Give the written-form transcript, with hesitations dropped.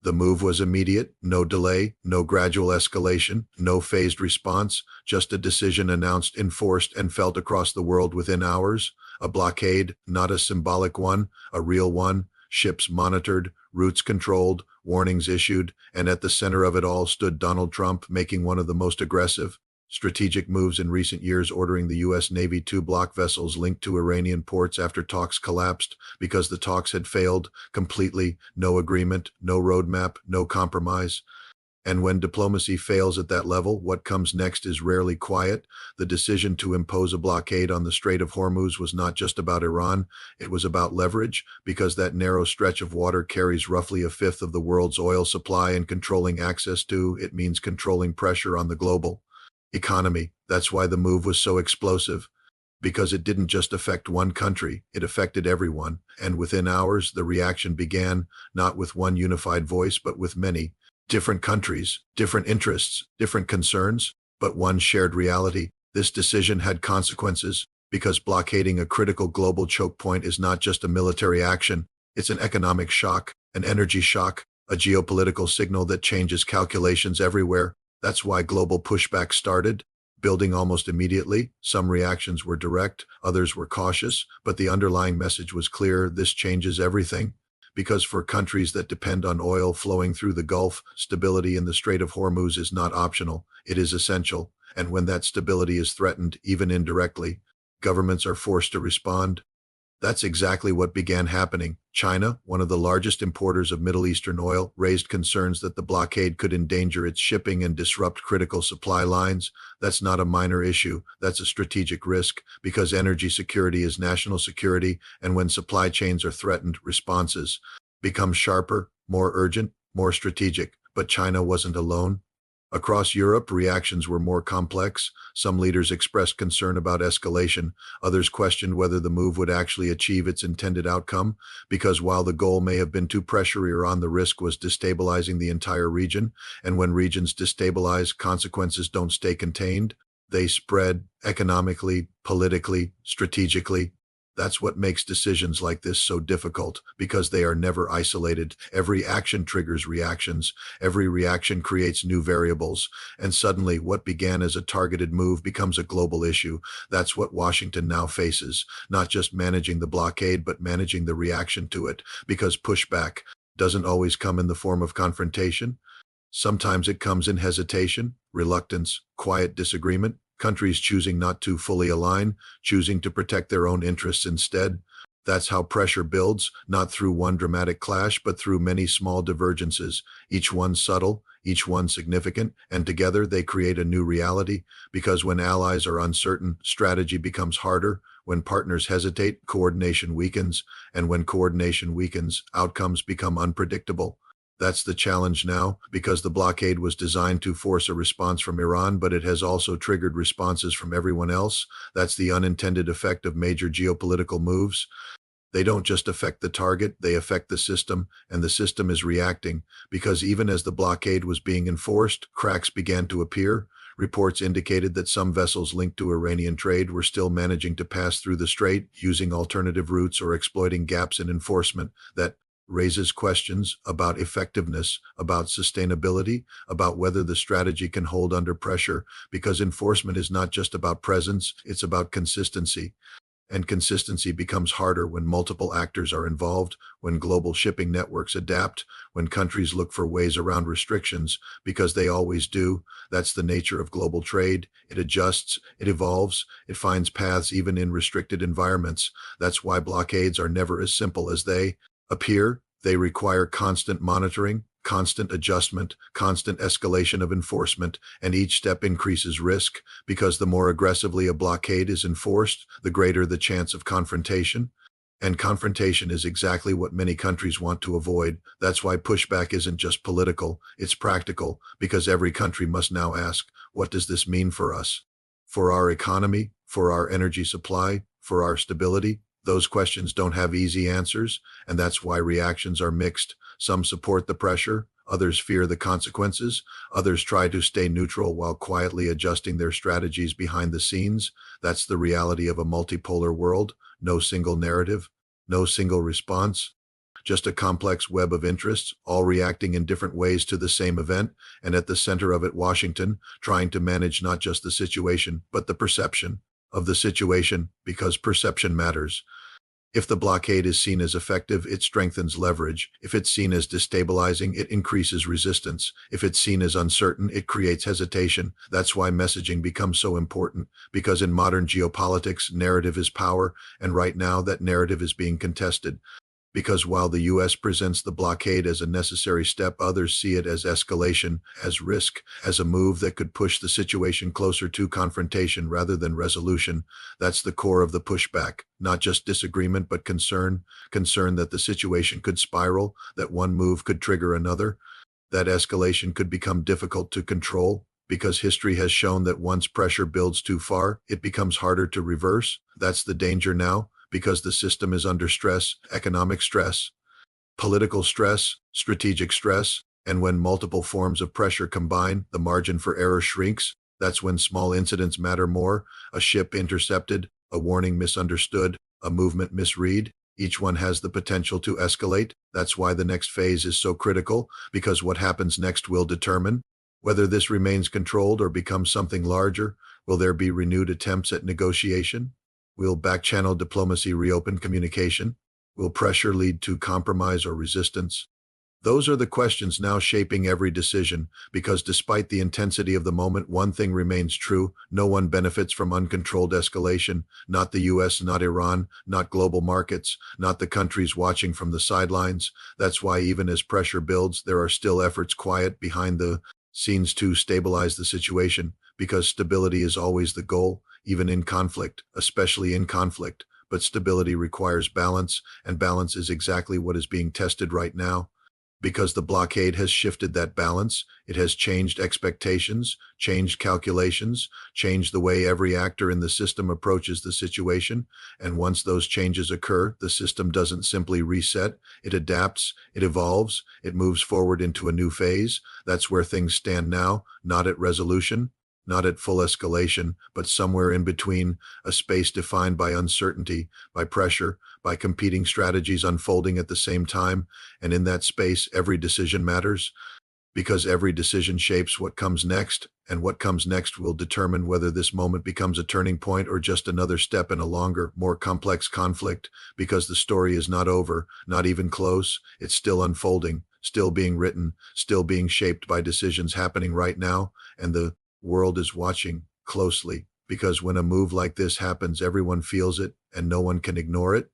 The move was immediate, no delay, no gradual escalation, no phased response, just a decision announced, enforced, and felt across the world within hours. A blockade, not a symbolic one, a real one, ships monitored, routes controlled, warnings issued, and at the center of it all stood Donald Trump, making one of the most aggressive, strategic moves in recent years, ordering the U.S. Navy to block vessels linked to Iranian ports after talks collapsed because the talks had failed completely, no agreement, no roadmap, no compromise. And when diplomacy fails at that level, what comes next is rarely quiet. The decision to impose a blockade on the Strait of Hormuz was not just about Iran, it was about leverage, because that narrow stretch of water carries roughly a fifth of the world's oil supply, and controlling access to it means controlling pressure on the global economy. That's why the move was so explosive, because it didn't just affect one country, it affected everyone. And within hours, the reaction began, not with one unified voice, but with many. Different countries, different interests, different concerns, but one shared reality. This decision had consequences, because blockading a critical global choke point is not just a military action, it's an economic shock, an energy shock, a geopolitical signal that changes calculations everywhere. That's why global pushback started, building almost immediately. Some reactions were direct, others were cautious, but the underlying message was clear: this changes everything. Because for countries that depend on oil flowing through the Gulf, stability in the Strait of Hormuz is not optional, it is essential. And when that stability is threatened, even indirectly, governments are forced to respond. That's exactly what began happening. China, one of the largest importers of Middle Eastern oil, raised concerns that the blockade could endanger its shipping and disrupt critical supply lines. That's not a minor issue, that's a strategic risk, because energy security is national security, and when supply chains are threatened, responses become sharper, more urgent, more strategic. But China wasn't alone. Across Europe, reactions were more complex. Some leaders expressed concern about escalation. Others questioned whether the move would actually achieve its intended outcome, because while the goal may have been to pressure Iran, the risk was destabilizing the entire region. And when regions destabilize, consequences don't stay contained. They spread economically, politically, strategically. That's what makes decisions like this so difficult, because they are never isolated. Every action triggers reactions. Every reaction creates new variables. And suddenly, what began as a targeted move becomes a global issue. That's what Washington now faces, not just managing the blockade, but managing the reaction to it, because pushback doesn't always come in the form of confrontation. Sometimes it comes in hesitation, reluctance, quiet disagreement. Countries choosing not to fully align, choosing to protect their own interests instead. That's how pressure builds, not through one dramatic clash, but through many small divergences, each one subtle, each one significant, and together they create a new reality. Because when allies are uncertain, strategy becomes harder. When partners hesitate, coordination weakens, and when coordination weakens, outcomes become unpredictable. That's the challenge now, because the blockade was designed to force a response from Iran, but it has also triggered responses from everyone else. That's the unintended effect of major geopolitical moves. They don't just affect the target, they affect the system, and the system is reacting, because even as the blockade was being enforced, cracks began to appear. Reports indicated that some vessels linked to Iranian trade were still managing to pass through the strait, using alternative routes or exploiting gaps in enforcement. That raises questions about effectiveness, about sustainability, about whether the strategy can hold under pressure, because enforcement is not just about presence, it's about consistency. And consistency becomes harder when multiple actors are involved, when global shipping networks adapt, when countries look for ways around restrictions, because they always do. That's the nature of global trade. It adjusts, it evolves, it finds paths even in restricted environments. That's why blockades are never as simple as they appear. They require constant monitoring, constant adjustment, constant escalation of enforcement, and each step increases risk, because the more aggressively a blockade is enforced, the greater the chance of confrontation. And confrontation is exactly what many countries want to avoid. That's why pushback isn't just political, it's practical, because every country must now ask, what does this mean for us? For our economy, for our energy supply, for our stability? Those questions don't have easy answers, and that's why reactions are mixed. Some support the pressure, others fear the consequences, others try to stay neutral while quietly adjusting their strategies behind the scenes. That's the reality of a multipolar world. No single narrative, no single response, just a complex web of interests, all reacting in different ways to the same event, and at the center of it, Washington, trying to manage not just the situation, but the perception of the situation, because perception matters. If the blockade is seen as effective, it strengthens leverage. If it's seen as destabilizing, it increases resistance. If it's seen as uncertain, it creates hesitation. That's why messaging becomes so important, because in modern geopolitics, narrative is power, and right now that narrative is being contested. Because while the U.S. presents the blockade as a necessary step, others see it as escalation, as risk, as a move that could push the situation closer to confrontation rather than resolution. That's the core of the pushback, not just disagreement, but concern that the situation could spiral, that one move could trigger another, that escalation could become difficult to control. Because history has shown that once pressure builds too far, it becomes harder to reverse. That's the danger now, because the system is under stress, economic stress, political stress, strategic stress, and when multiple forms of pressure combine, the margin for error shrinks. That's when small incidents matter more: a ship intercepted, a warning misunderstood, a movement misread. Each one has the potential to escalate. That's why the next phase is so critical, because what happens next will determine whether this remains controlled or becomes something larger. Will there be renewed attempts at negotiation? Will back-channel diplomacy reopen communication? Will pressure lead to compromise or resistance? Those are the questions now shaping every decision, because despite the intensity of the moment, one thing remains true: no one benefits from uncontrolled escalation, not the US, not Iran, not global markets, not the countries watching from the sidelines. That's why even as pressure builds, there are still efforts quiet behind the scenes to stabilize the situation, because stability is always the goal, even in conflict, especially in conflict. But stability requires balance, and balance is exactly what is being tested right now. Because the blockade has shifted that balance, it has changed expectations, changed calculations, changed the way every actor in the system approaches the situation. And once those changes occur, the system doesn't simply reset, it adapts, it evolves, it moves forward into a new phase. That's where things stand now, not at resolution, not at full escalation, but somewhere in between, a space defined by uncertainty, by pressure, by competing strategies unfolding at the same time. And in that space, every decision matters, because every decision shapes what comes next, and what comes next will determine whether this moment becomes a turning point or just another step in a longer, more complex conflict. Because the story is not over, not even close. It's still unfolding, still being written, still being shaped by decisions happening right now, and the world is watching closely, because when a move like this happens, everyone feels it, and no one can ignore it.